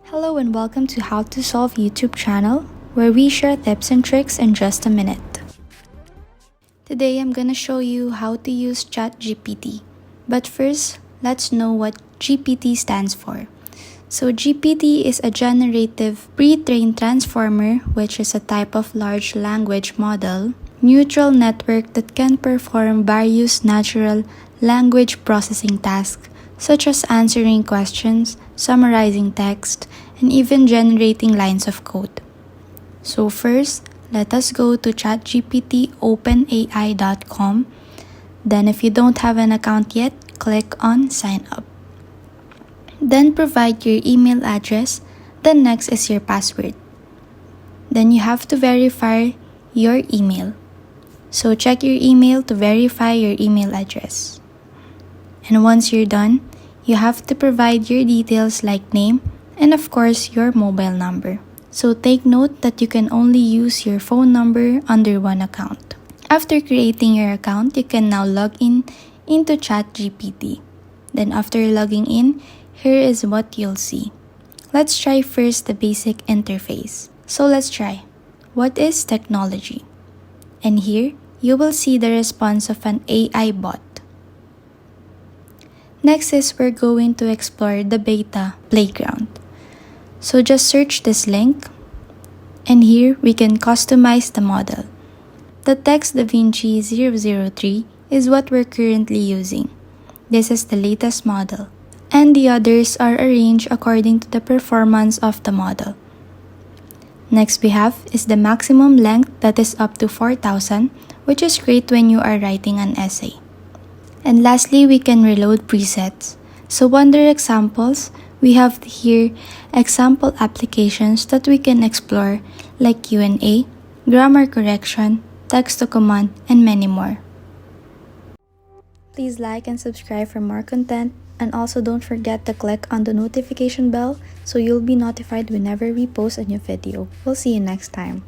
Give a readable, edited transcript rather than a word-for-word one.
Hello and welcome to How to Solve YouTube channel, where we share tips and tricks in just a minute. Today I'm gonna show you how to use Chat GPT. But first, let's know what GPT stands for. So GPT is a generative pre-trained transformer, which is a type of large language model, neural network that can perform various natural language processing tasks, such as answering questions, summarizing text, and even generating lines of code. So first, let us go to chatgptopenai.com. Then if you don't have an account yet, click on sign up. Then provide your email address. Then next is your password. Then you have to verify your email. So check your email to verify your email address. And once you're done, you have to provide your details like name and of course your mobile number. So take note that you can only use your phone number under one account. After creating your account, you can now log in into ChatGPT. Then after logging in, here is what you'll see. Let's try first the basic interface. So let's try. What is technology? And here, you will see the response of an AI bot. Next is we're going to explore the beta playground. So just search this link, and here we can customize the model. The Text DaVinci 003 is what we're currently using. This is the latest model, and the others are arranged according to the performance of the model. Next we have is the maximum length that is up to 4,000, which is great when you are writing an essay. And lastly, we can reload presets. So under examples, we have here example applications that we can explore like Q&A, grammar correction, text to command, and many more. Please like and subscribe for more content, and also don't forget to click on the notification bell so you'll be notified whenever we post a new video. We'll see you next time.